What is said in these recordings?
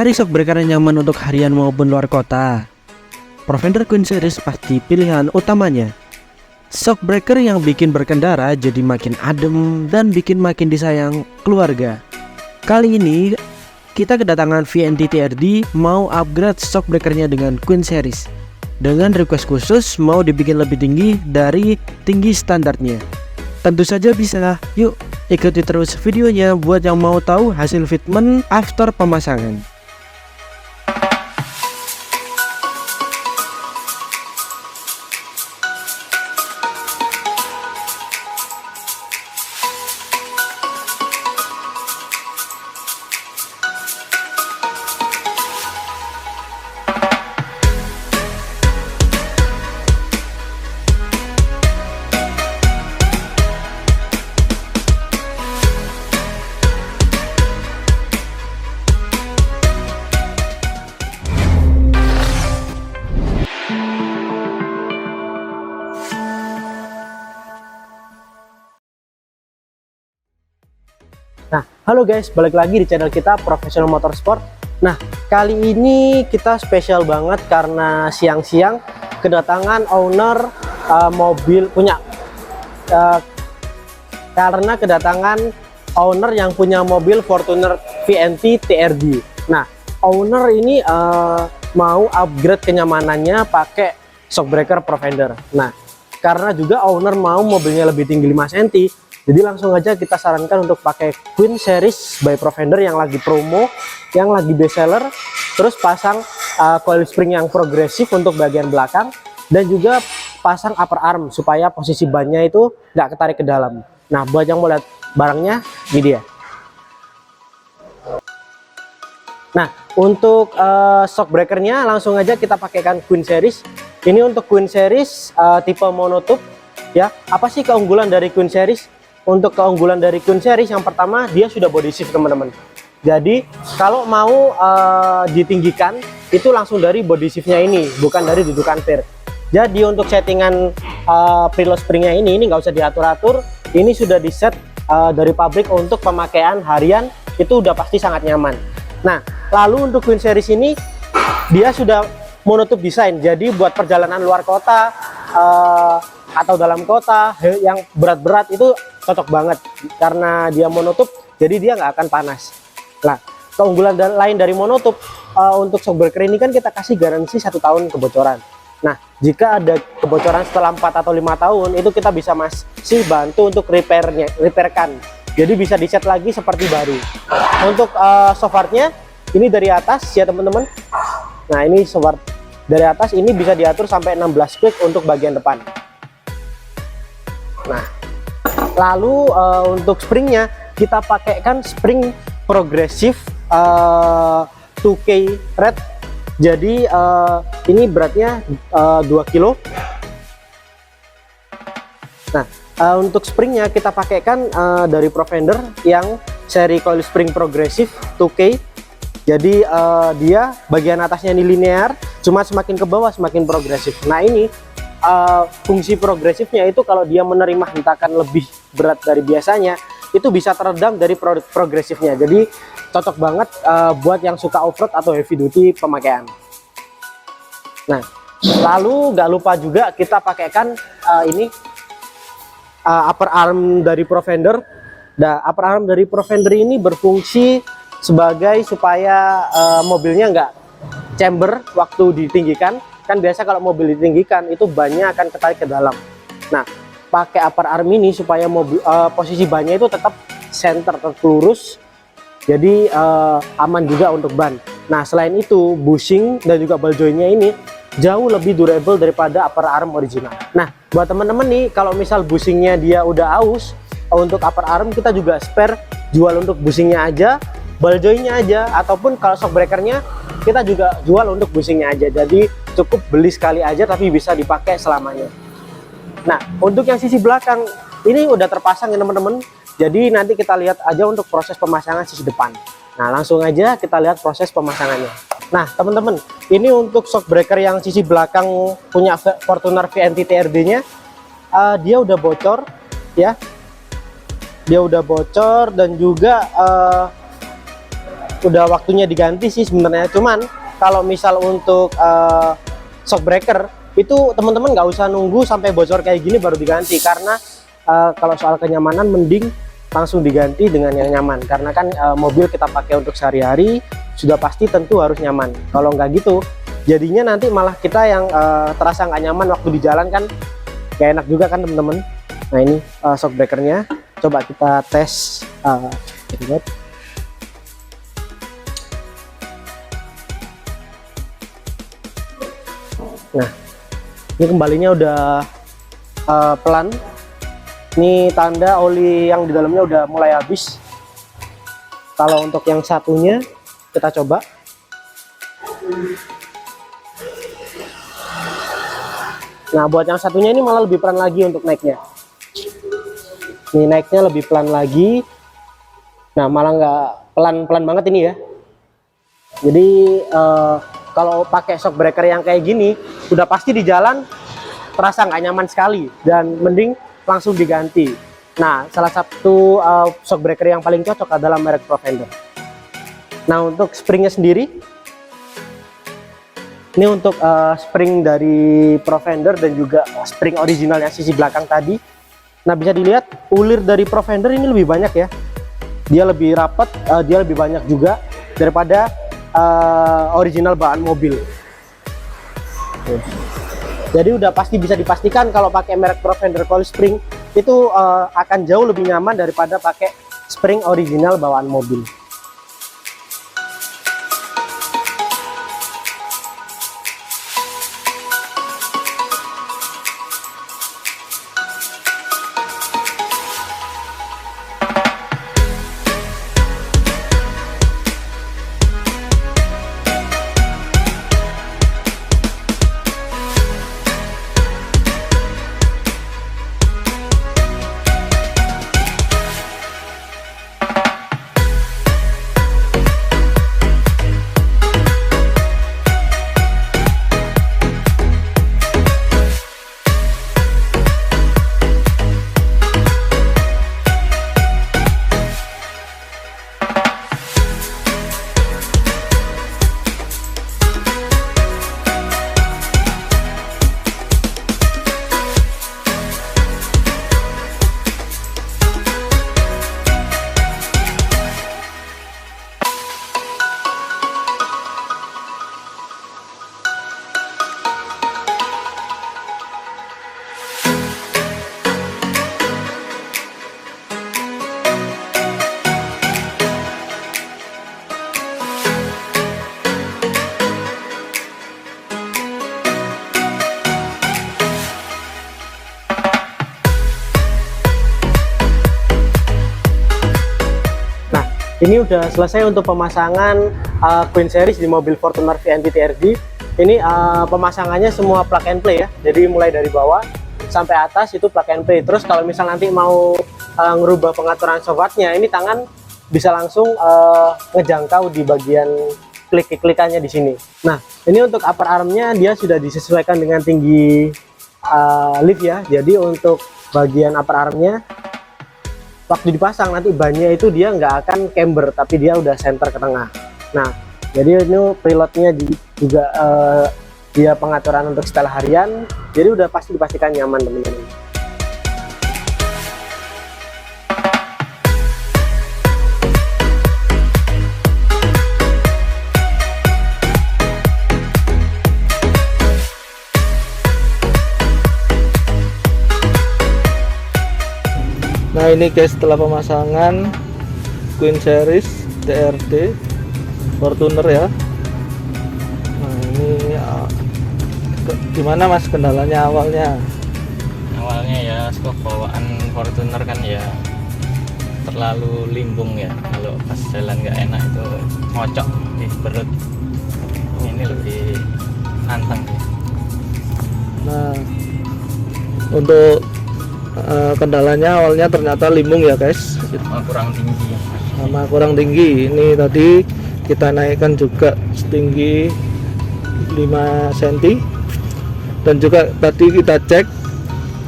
Cari shockbreaker yang nyaman untuk harian maupun luar kota. Profender Queen Series pasti pilihan utamanya. Shockbreaker yang bikin berkendara jadi makin adem dan bikin makin disayang keluarga. Kali ini kita kedatangan VNT TRD mau upgrade shockbreakernya dengan Queen Series dengan request khusus mau dibikin lebih tinggi dari tinggi standarnya. Tentu saja bisa. Yuk ikuti terus videonya buat yang mau tahu hasil fitment after pemasangan. Nah, halo guys, balik lagi di channel kita Professional Motorsport. Nah, kali ini kita spesial banget karena siang-siang kedatangan owner mobil karena kedatangan owner yang punya mobil Fortuner VNT TRD. Nah, owner ini mau upgrade kenyamanannya pakai shockbreaker Profender. Nah, karena juga owner mau mobilnya lebih tinggi 5 cm, jadi langsung aja kita sarankan untuk pakai Queen Series by Profender yang lagi promo, yang lagi best seller. Terus pasang coil spring yang progresif untuk bagian belakang, dan juga pasang upper arm supaya posisi bannya itu nggak ketarik ke dalam. Nah, buat yang mau lihat barangnya, ini dia. Nah, untuk shockbreakernya langsung aja kita pakaikan Queen Series. Ini untuk Queen Series tipe monotube ya. Apa sih keunggulan dari Queen Series? Untuk keunggulan dari Queen Series yang pertama, dia sudah body shift teman-teman. Jadi kalau mau ditinggikan itu langsung dari body shiftnya ini, bukan dari dudukan setir. Jadi untuk settingan preload springnya ini nggak usah diatur-atur. Ini sudah di set dari pabrik untuk pemakaian harian, itu udah pasti sangat nyaman. Nah, lalu untuk Queen Series ini dia sudah monotube design. Jadi buat perjalanan luar kota atau dalam kota yang berat-berat itu cocok banget karena dia monotube, jadi dia nggak akan panas. Nah, keunggulan lain dari monotube untuk shockbreaker ini kan kita kasih garansi 1 tahun kebocoran. Nah, jika ada kebocoran setelah 4 atau 5 tahun itu kita bisa masih bantu untuk repairkan. Jadi bisa dicat lagi seperti baru. Untuk softwarenya ini dari atas ya teman-teman. Nah, ini software dari atas ini bisa diatur sampai 16 quick untuk bagian depan. Nah, lalu untuk springnya kita pakaikan spring progresif 2K red. Jadi ini beratnya 2 kilo. Nah, untuk springnya kita pakaikan dari Profender yang seri coil spring progresif 2K. Jadi dia bagian atasnya ini linear, cuma semakin ke bawah semakin progresif. Nah, ini fungsi progresifnya itu kalau dia menerima hentakan lebih berat dari biasanya itu bisa teredam dari progresifnya. Jadi cocok banget buat yang suka off-road atau heavy duty pemakaian. Nah, lalu nggak lupa juga kita pakaikan ini upper arm dari Profender. Nah, upper arm dari Profender ini berfungsi sebagai supaya mobilnya nggak chamber waktu ditinggikan. Kan biasa kalau mobil ditinggikan itu bannya akan ketarik ke dalam. Nah, pakai upper arm ini supaya mobil posisi bannya itu tetap center terlurus, jadi aman juga untuk ban. Nah, selain itu bushing dan juga ball jointnya ini jauh lebih durable daripada upper arm original. Nah, buat teman-teman nih kalau misal bushingnya dia udah aus, untuk upper arm kita juga spare jual untuk bushingnya aja, ball jointnya aja, ataupun kalau shockbreakernya kita juga jual untuk bushingnya aja. Jadi cukup beli sekali aja tapi bisa dipakai selamanya. Nah, untuk yang sisi belakang ini udah terpasang ya teman-teman. Jadi nanti kita lihat aja untuk proses pemasangan sisi depan. Nah, langsung aja kita lihat proses pemasangannya. Nah, teman-teman, ini untuk shockbreaker yang sisi belakang punya Fortuner VNT TRD-nya, dia udah bocor ya. Dia udah bocor dan juga udah waktunya diganti sih sebenarnya. Cuman kalau misal untuk shock breaker itu teman-teman nggak usah nunggu sampai bocor kayak gini baru diganti, karena kalau soal kenyamanan mending langsung diganti dengan yang nyaman, karena kan mobil kita pakai untuk sehari-hari sudah pasti tentu harus nyaman. Kalau nggak gitu jadinya nanti malah kita yang terasa nggak nyaman waktu di jalan kan, gak enak juga kan teman-teman. Nah ini shock breakernya, coba kita tes. Nah ini kembalinya udah pelan. Ini tanda oli yang di dalamnya udah mulai habis. Kalau untuk yang satunya kita coba. Nah buat yang satunya ini malah lebih pelan lagi untuk naiknya. Ini naiknya lebih pelan lagi. Nah malah nggak pelan-pelan banget ini ya. Jadi kalau pakai shock breaker yang kayak gini udah pasti di jalan terasa nggak nyaman sekali, dan mending langsung diganti. Nah salah satu shock breaker yang paling cocok adalah merek Profender. Nah untuk springnya sendiri, ini untuk spring dari Profender dan juga spring originalnya sisi belakang tadi. Nah bisa dilihat ulir dari Profender ini lebih banyak ya, dia lebih rapat, dia lebih banyak juga daripada original bahan mobil. Jadi udah pasti bisa dipastikan kalau pakai merek Profender coil spring itu akan jauh lebih nyaman daripada pakai spring original bawaan mobil. Ini udah selesai untuk pemasangan Queen Series di mobil Fortuner VNT TRD. Ini pemasangannya semua plug and play ya. Jadi mulai dari bawah sampai atas itu plug and play. Terus kalau misal nanti mau ngerubah pengaturan softwarenya, ini tangan bisa langsung ngejangkau di bagian klik-klikannya di sini. Nah, ini untuk upper armnya dia sudah disesuaikan dengan tinggi lift ya. Jadi untuk bagian upper armnya waktu dipasang nanti bannya itu dia nggak akan camber, tapi dia udah center ke tengah. Nah jadi ini preloadnya juga dia pengaturan untuk setel harian, jadi udah pasti dipastikan nyaman teman-teman. Nah ini guys, setelah pemasangan Queen Series TRD Fortuner ya. Nah ini gimana mas kendalanya awalnya? Awalnya ya skop bawaan Fortuner kan ya terlalu limbung ya, kalau pas jalan nggak enak itu ngocok di perut. Ini lebih nantang ya. Nah untuk kendalanya awalnya ternyata limbung ya guys, sama kurang tinggi. Sama kurang tinggi. Ini tadi kita naikkan juga setinggi 5 cm, dan juga tadi kita cek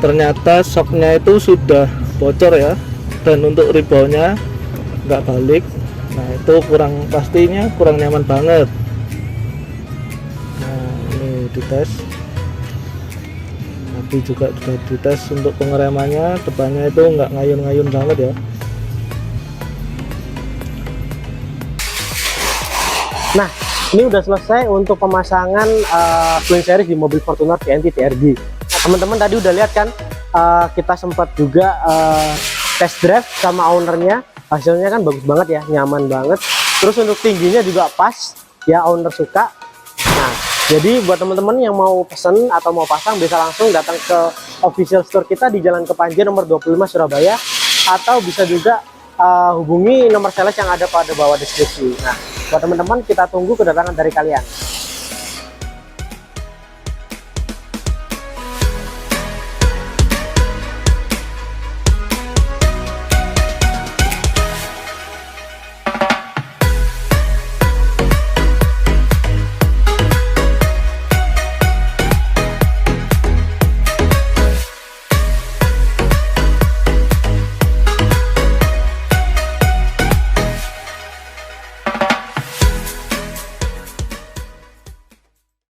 ternyata shocknya itu sudah bocor ya, dan untuk reboundnya nggak balik. Nah itu kurang, pastinya kurang nyaman banget. Nah ini dites, tapi juga sudah dites untuk pengeremannya, depannya itu nggak ngayun-ngayun banget ya. Nah, ini udah selesai untuk pemasangan clean series di mobil Fortuner TNT TRD. Nah, teman-teman tadi udah lihat kan, kita sempat juga test drive sama ownernya, hasilnya kan bagus banget ya, nyaman banget. Terus untuk tingginya juga pas, ya owner suka. Nah, jadi buat teman-teman yang mau pesen atau mau pasang bisa langsung datang ke official store kita di Jalan Kepanjen nomor 25 Surabaya, atau bisa juga hubungi nomor sales yang ada pada bawah deskripsi. Nah, buat teman-teman kita tunggu kedatangan dari kalian.